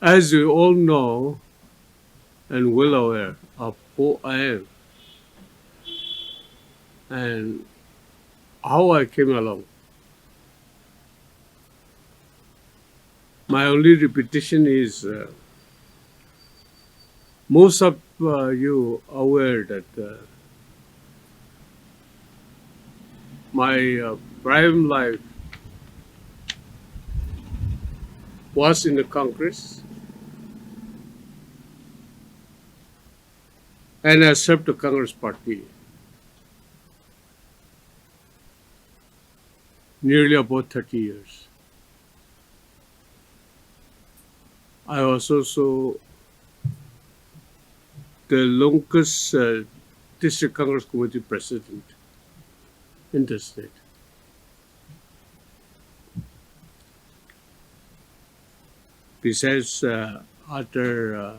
As you all know and well aware of who I am and how I came along, my only repetition is most of you aware that my prime life was in the Congress and I served the Congress party nearly about 30 years. I was also the longest district Congress committee president in the state. Besides other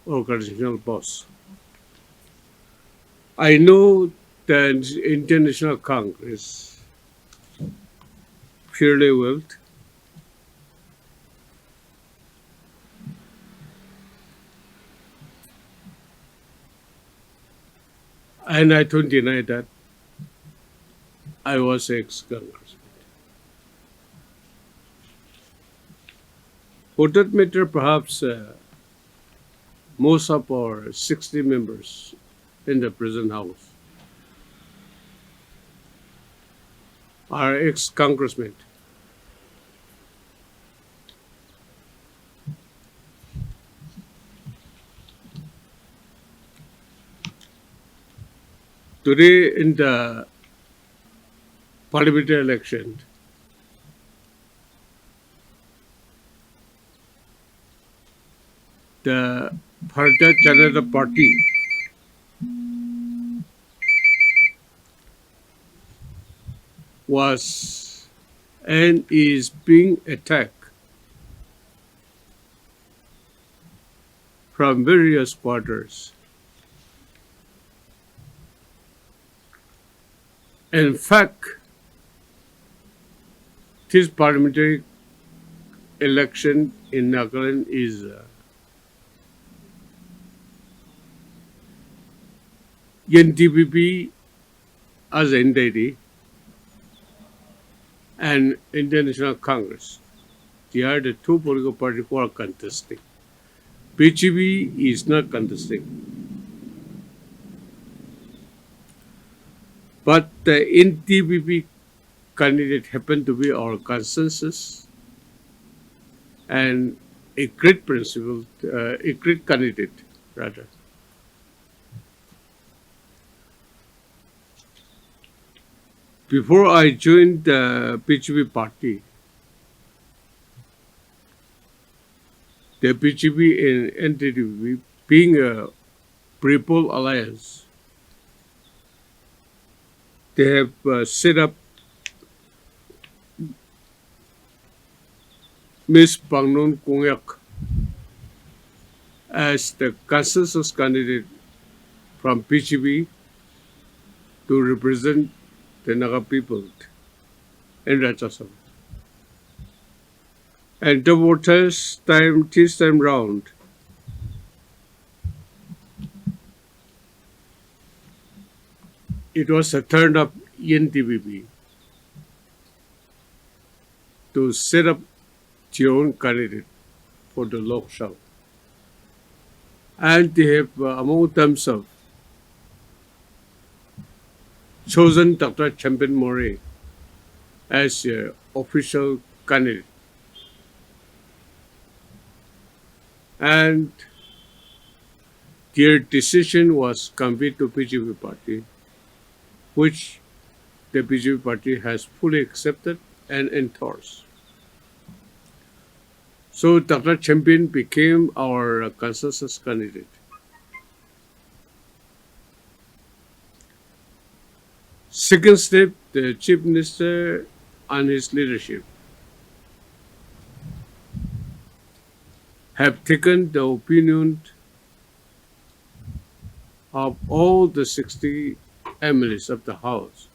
organizational boss. I know the International Congress fairly well, and I don't deny that I was ex-Congressman. For that matter, perhaps most of our 60 members in the present House are ex-congressmen. Today in the parliamentary election, the Bharatiya Janata Party was and is being attacked from various quarters. In fact, this parliamentary election in Nagaland is NTPP as an entity and International Congress. They are the two political parties who are contesting. PGB is not contesting. But the NTPP candidate happened to be our consensus and a great principle, a great candidate, rather. Before I joined the PGB party, the PGB and NTPP being a pre-poll alliance, they have set up Ms. Pangnon Kungyak as the consensus candidate from PGB to represent the Naga people in Rajya Sabha. And the voters this time round, it was a turn of NTPP to set up their own candidate for the Lok Sabha. And they have, among themselves, chosen Dr. Champion Mori as the official candidate. And their decision was conveyed to PGP party, which the PGP party has fully accepted and endorsed. So Dr. Champion became our consensus candidate. Second step, the Chief Minister and his leadership have taken the opinion of all the 60 MLAs of the House,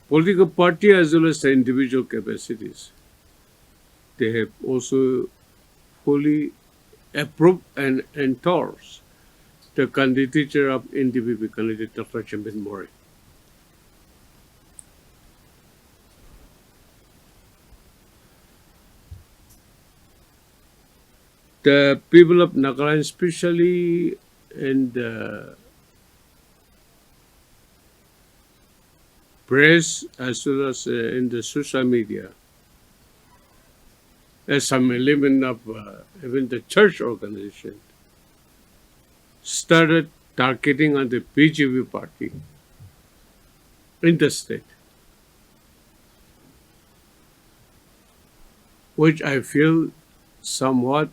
political party as well as the individual capacities, they have also fully approved and endorsed the candidature of NDPP candidate Dr. Champion Mori. The people of Nagaland, especially in the press as well as in the social media, as some element of even the church organization, started targeting on the BJP party in the state, which I feel somewhat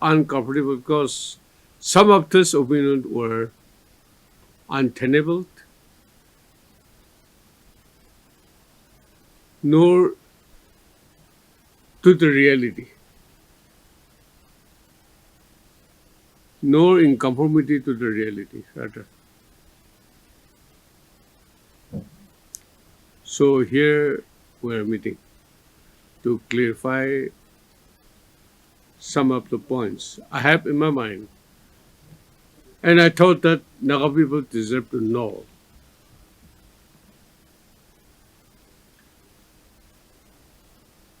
uncomfortable because some of these opinions were untenable nor to the reality, nor in conformity to the reality, rather. So here we're meeting to clarify some of the points I have in my mind. And I thought that Naga people deserve to know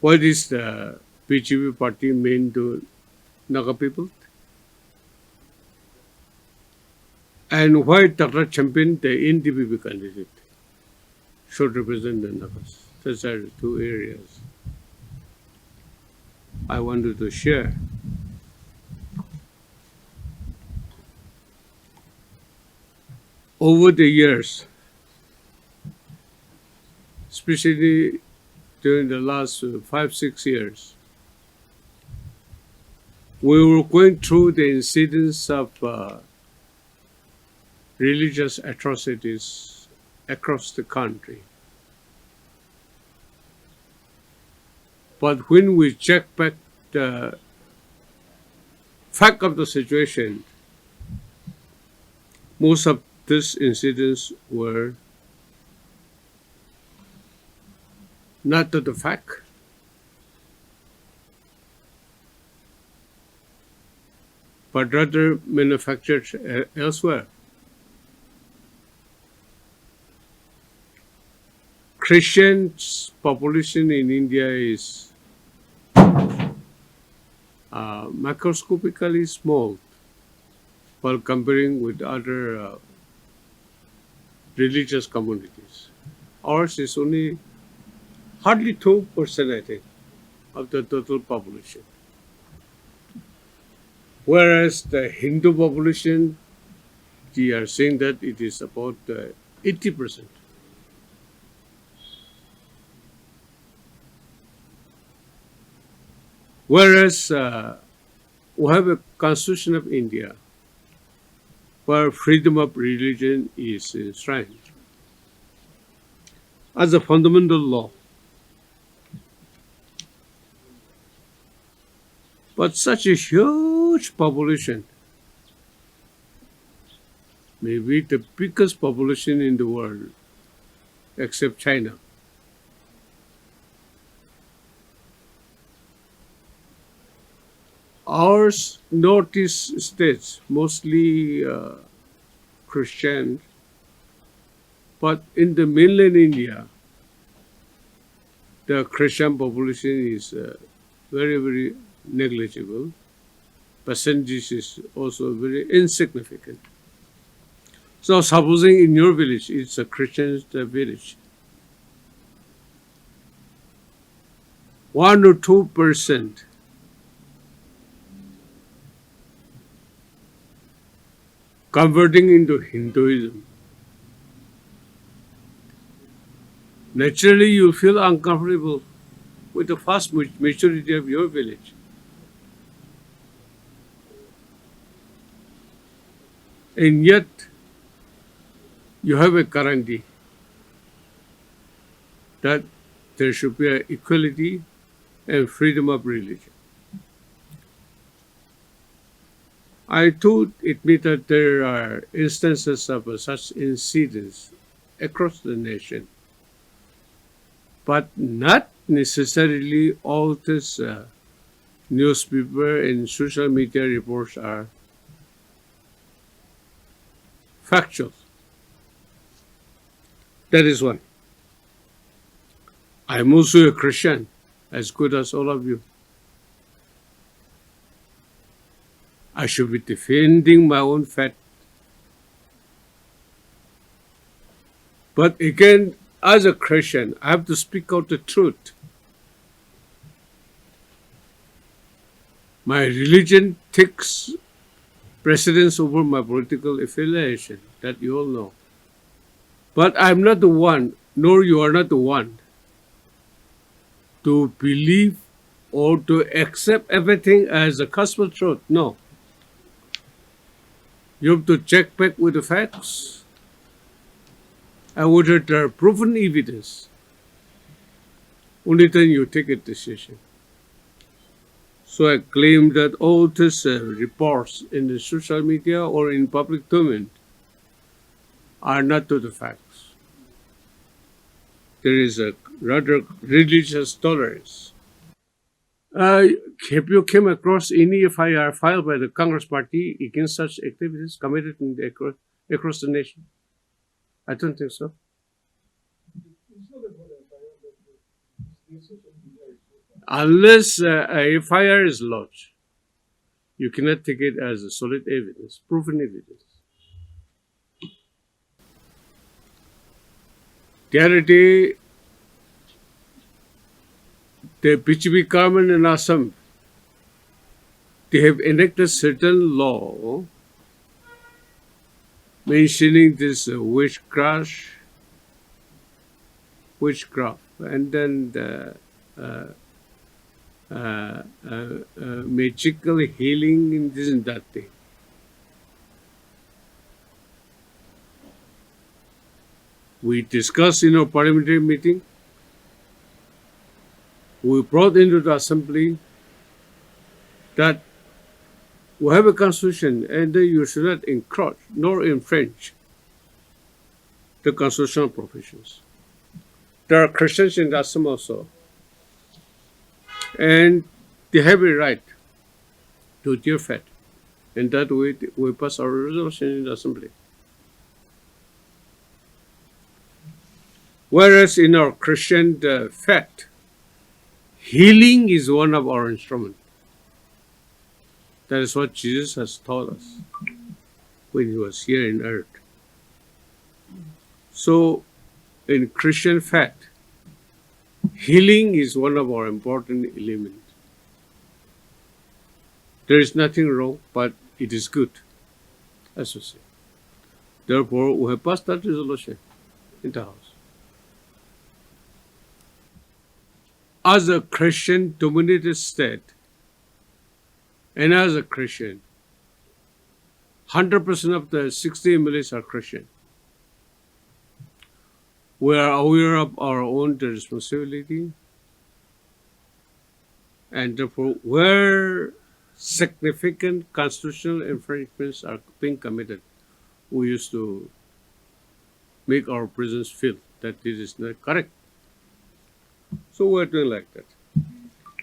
what is the BJP party mean to Naga people and why Dr. Champion, the NDPP candidate, should represent the Nagas. These are the two areas I wanted to share. Over the years, especially during the last 5, 6 years, we were going through the incidents of religious atrocities across the country. But when we check back the fact of the situation, most of these incidents were not to the fact, but rather manufactured elsewhere. Christians population in India is microscopically small while comparing with other religious communities. Ours is only hardly 2%, I think, of the total population. Whereas the Hindu population, we are saying that it is about 80%. Whereas we have a constitution of India where freedom of religion is enshrined as a fundamental law. But such a huge population, maybe the biggest population in the world, except China, our northeast states, mostly Christian, but in the mainland India, the Christian population is very, very negligible. Percentage is also very insignificant. So supposing in your village it's a Christian village, 1 or 2% converting into Hinduism, naturally you feel uncomfortable with the vast majority of your village. And yet, you have a guarantee that there should be equality and freedom of religion. I do admit that there are instances of such incidents across the nation, but not necessarily all this newspaper and social media reports are factual. That is one. I'm also a Christian, as good as all of you. I should be defending my own faith. But again, as a Christian, I have to speak out the truth. My religion takes precedence over my political affiliation, that you all know. But I'm not the one, nor you are not the one, to believe or to accept everything as a gospel truth. No. You have to check back with the facts and whether there are proven evidence. Only then you take a decision. So I claim that all these reports in the social media or in public domain are not to the facts. There is a rather religious tolerance. Have you came across any FIR filed by the Congress Party against such activities committed across the nation? I don't think so. Unless a FIR is lodged, you cannot take it as a solid evidence, proven evidence. The other day, the BJP government in Assam, they have enacted certain law mentioning this witchcraft, and then the magical healing in this and that thing. We discussed in our parliamentary meeting. We brought into the assembly that we have a constitution and you should not encroach nor infringe the constitutional provisions. There are Christians in Assam also, and they have a right to their faith. And that way we pass our resolution in the assembly. Whereas in our Christian faith, healing is one of our instruments. That is what Jesus has taught us when he was here in earth. So, in Christian faith, healing is one of our important elements. There is nothing wrong, but it is good, as we say. Therefore, we have passed that resolution in the House. As a Christian-dominated state, and as a Christian, 100% of the 60 MLAs are Christian. We are aware of our own responsibility, and therefore, where significant constitutional infringements are being committed, we used to make our presence feel that this is not correct. So we're doing like that.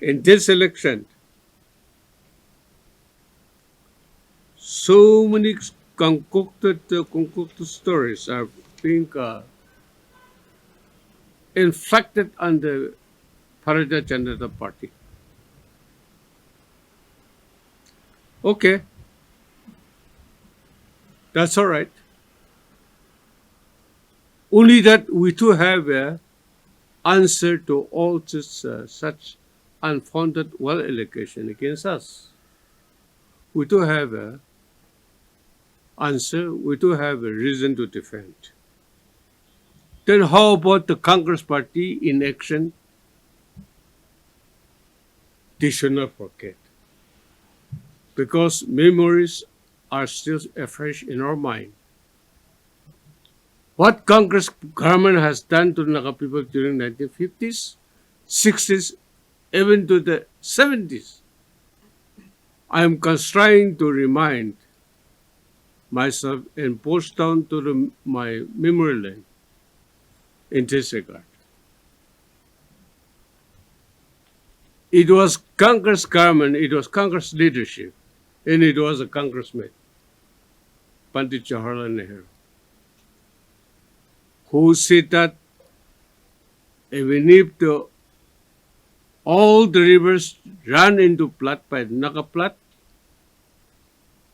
In this election, so many concocted stories are being inflicted on the Bharatiya Janata Party. Okay, that's all right. Only that we too have a answer to all this such unfounded allegation against us. We do have a answer. We do have a reason to defend. Then how about the Congress Party in action? They should not forget, because memories are still afresh in our mind. What Congress government has done to Naga people during 1950s, 60s, even to the 70s. I am constrained to remind myself and post down to my memory lane in this regard. It was Congress government, it was Congress leadership, and it was a congressman, Pandit Jawaharlal Nehru, who said that even if all the rivers run into flood by Naga flood,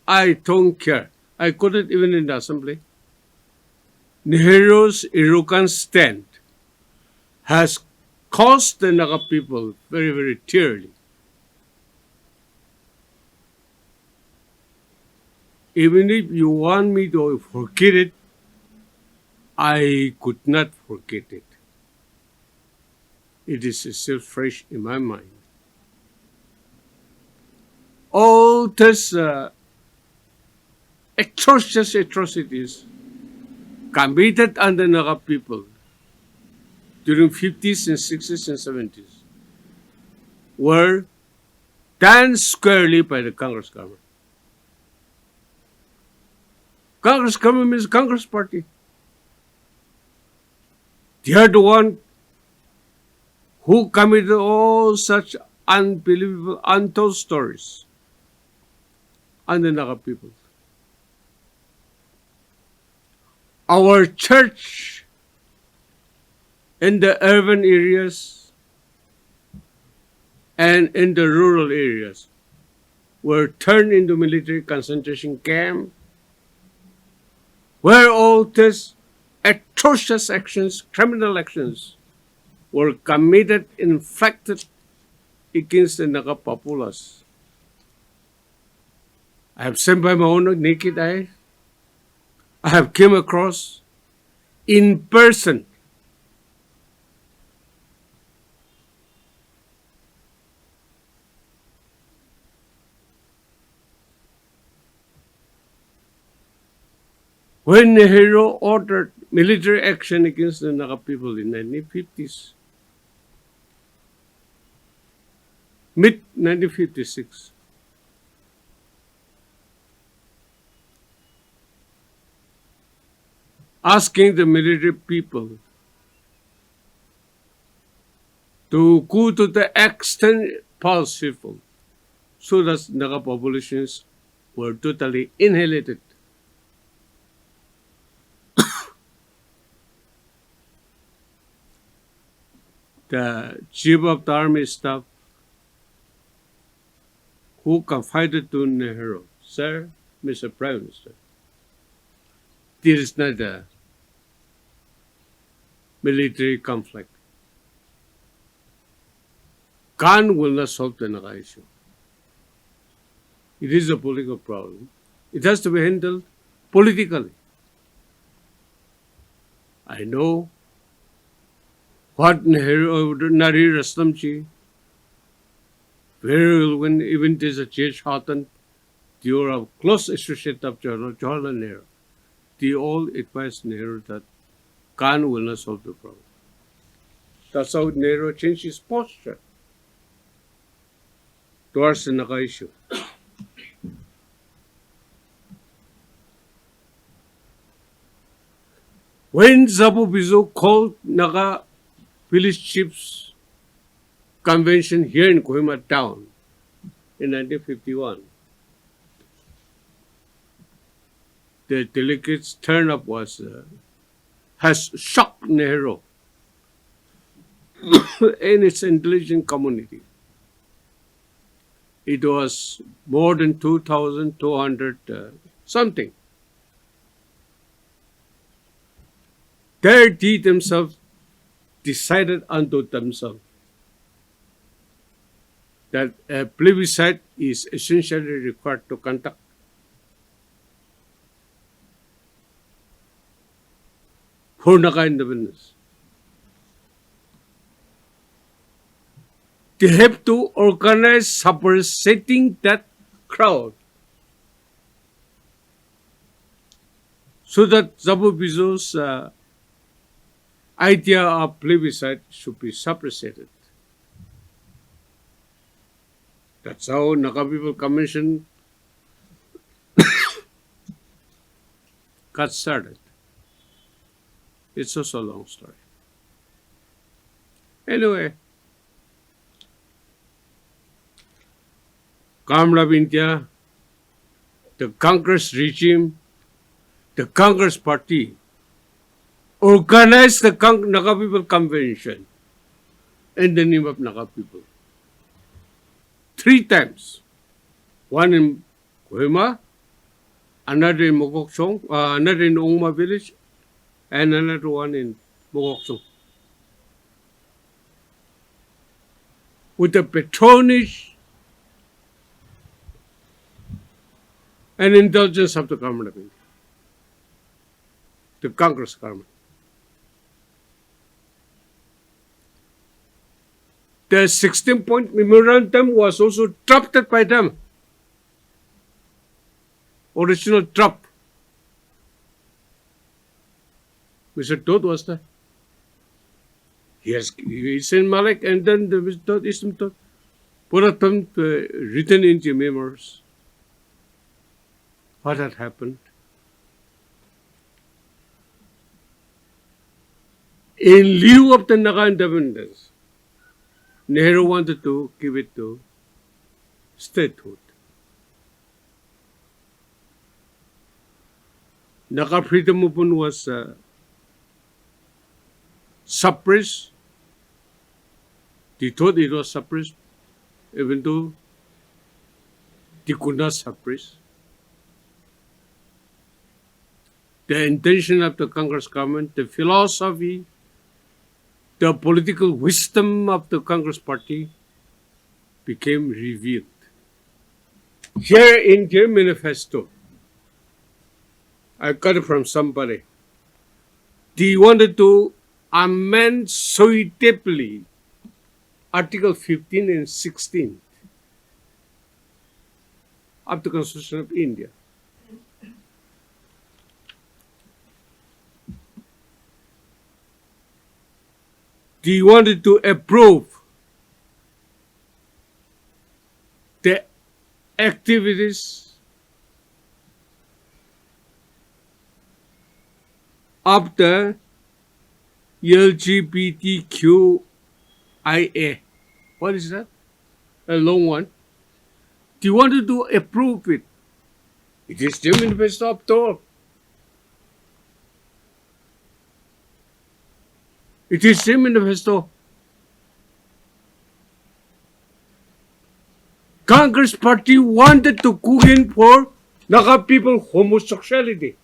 I don't care. I quoted even in the assembly. Nehru's arrogant stand has caused the Naga people very, very dearly. Even if you want me to forget it, I could not forget it. It is still fresh in my mind. All these atrocious atrocities committed on the Naga people during 50s and 60s and 70s were done squarely by the Congress government. Congress government means Congress party. They are the one who committed all such unbelievable, untold stories on the Naga people. Our church in the urban areas and in the rural areas were turned into military concentration camp, where all these atrocious actions, criminal actions, were committed, inflicted against the Naga populace. I have seen by my own naked eye. I have come across in person when Nehru ordered military action against the Naga people in 1950s, mid-1956. Asking the military people to go to the extent possible so that Naga populations were totally annihilated. The chief of the army staff who confided to Nehru, "Sir, Mr. Prime Minister, there is not a military conflict. Gun will not solve the Naga issue. It is a political problem. It has to be handled politically. I know what Nari Rastamji very well when even there's a J. Houghton, they are a close associate of Jawaharlal Nehru. They all advised Nehru that gun will not solve the problem. That's how Nehru changed his posture towards the Naga issue. When Zabu Bizo called Naga village chiefs convention here in Kohima town in 1951, the delegates' turn-up has shocked Nehru and its intelligent community. It was more than 2,200 something. There they themselves decided unto themselves that a plebiscite is essentially required to conduct. For Naga independence. They have to organize suppressing that crowd so that Zabu Bizo's idea of plebiscite should be suppressed. That's how Naga People Commission got started. It's also a long story. Anyway, Government of India, the Congress regime, the Congress party organized the Naga People Convention in the name of Naga people. 3 times. One in Kohima, another in Mogoksong, another in Ongma village, and another one in Mogoksong. With the patronage and indulgence of the government of India, the Congress government. The 16-point memorandum was also drafted by them. Original draft. Mr. Todd was there. He sent Malik, and then the Mr. Todd, Islam Todd, put up them written into memoirs. What had happened? In lieu of the Naga independence, Nehru wanted to give it to statehood. Naga freedom movement was suppressed. They thought it was suppressed, even though they could not suppress. The intention of the Congress government, the philosophy, the political wisdom of the Congress party became revealed. Here in their manifesto, I got it from somebody. They wanted to amend suitably Article 15 and 16 of the Constitution of India. They wanted to approve the activities of the LGBTQIA. What is that? A long one. They wanted to approve it. It is the manifesto after all. It is the manifesto. Congress party wanted to cook in for Naga people homosexuality.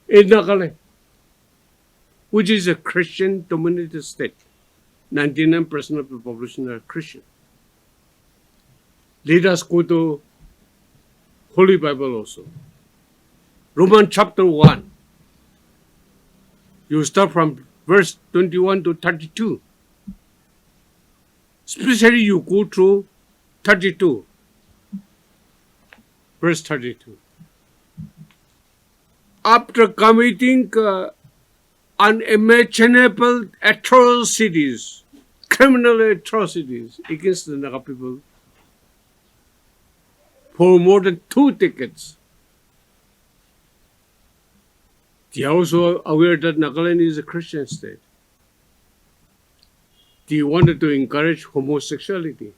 In Nagaland, which is a Christian-dominated state. 99% of the population are Christian. Let us go to Holy Bible also. Romans chapter 1. You start from verse 21 to 32. Especially you go through 32. Verse 32. After committing unimaginable atrocities, criminal atrocities against the Naga people for more than 2 decades, they are also aware that Nagaland is a Christian state. They wanted to encourage homosexuality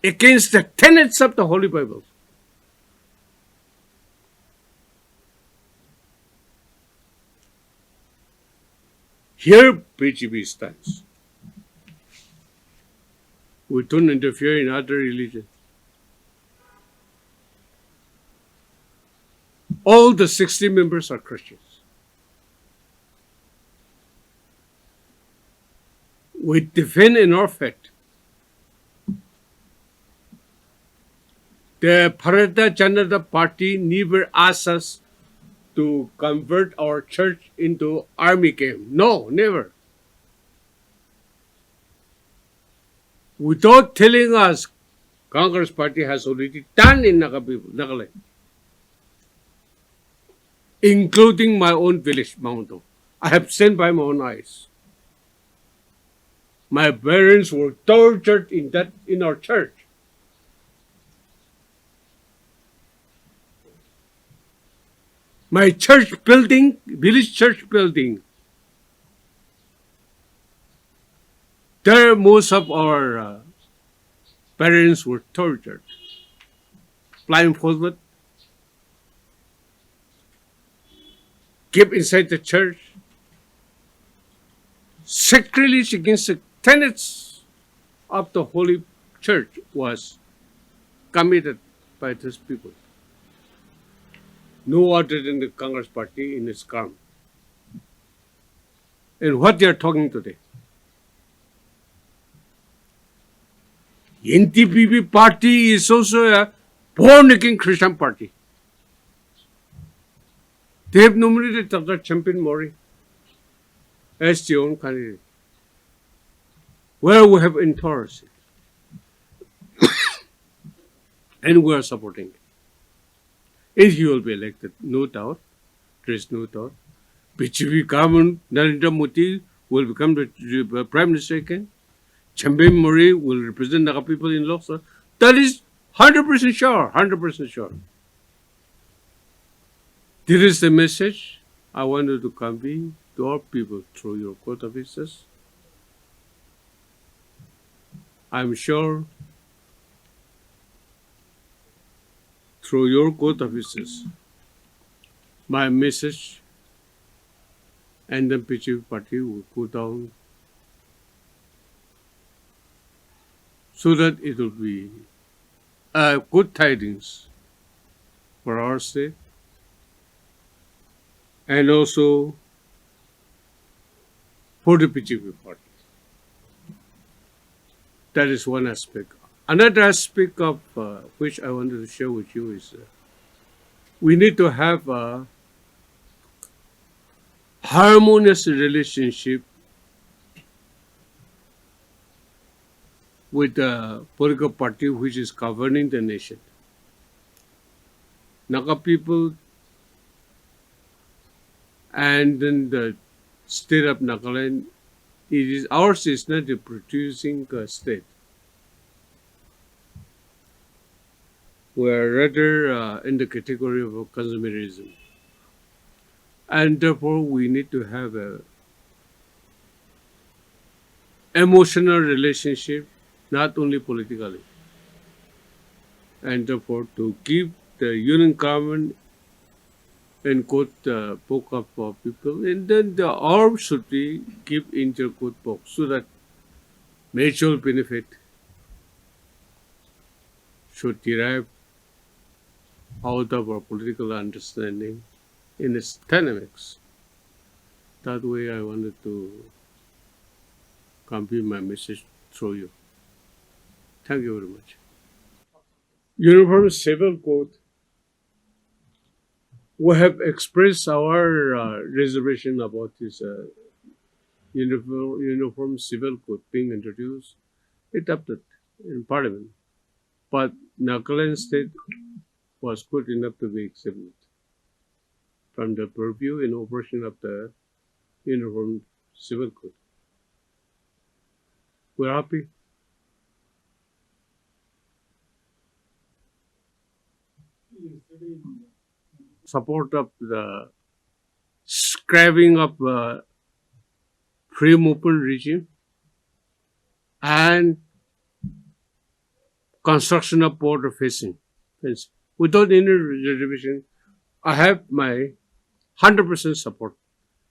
against the tenets of the Holy Bible. Here, BGB stands. We don't interfere in other religions. All the 60 members are Christians. We defend in our faith. The Bharatiya Janata Party never asked us to convert our church into army camp. No, never. Without telling us, Congress Party has already done in Nagaland, including my own village, Mounto. I have seen by my own eyes. My parents were tortured in our church. My church building, village church building, There, most of our parents were tortured, blindfolded, kept inside the church, sacrilege against the tenets of the Holy Church was committed by these people. No other than the Congress Party in its calm. And what they are talking today. NTPP party is also a born-again Christian party. They have nominated Dr. Champion Mori as their own candidate. Where we have intolerance. And we are supporting it. If he will be elected, no doubt, there is no doubt. BJP government, Narendra Modi will become the Prime Minister again. Champion Mori will represent Naga people in Lok Sabha. That is 100% sure, 100% sure. This is the message I wanted to convey to our people through your court officers. I'm sure through your court officers, my message and the BJP party will go down so that it will be good tidings for our state and also for the BJP party. That is one aspect. Another aspect of which I wanted to share with you is we need to have a harmonious relationship with the political party which is governing the nation. Naga people and then the state of Nagaland, ours is not a producing state. We are rather in the category of consumerism. And therefore, we need to have a emotional relationship, not only politically. And therefore, to keep the union government and quote the book of people, and then the arm should be keep in the good book so that mutual benefit should derive out of our political understanding in its dynamics. That way I wanted to convey my message through you. Thank you very much. Uniform Civil Code, we have expressed our reservation about this Uniform Civil Code being introduced, adopted in Parliament. But Nagaland State was good enough to be exempted from the purview and operation of the Uniform Civil Code. We're happy. Support of the scrapping of free movement regime and construction of border facing fence. Without any reservation, I have my 100% support.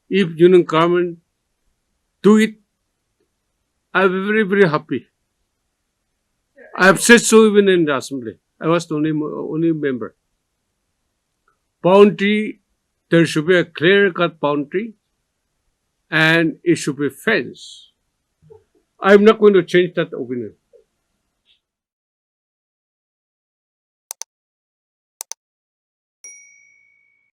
If union government do it, I'm very, very happy. I have said so even in the assembly. I was the only member. Boundary, there should be a clear-cut boundary and it should be fenced. I'm not going to change that opinion.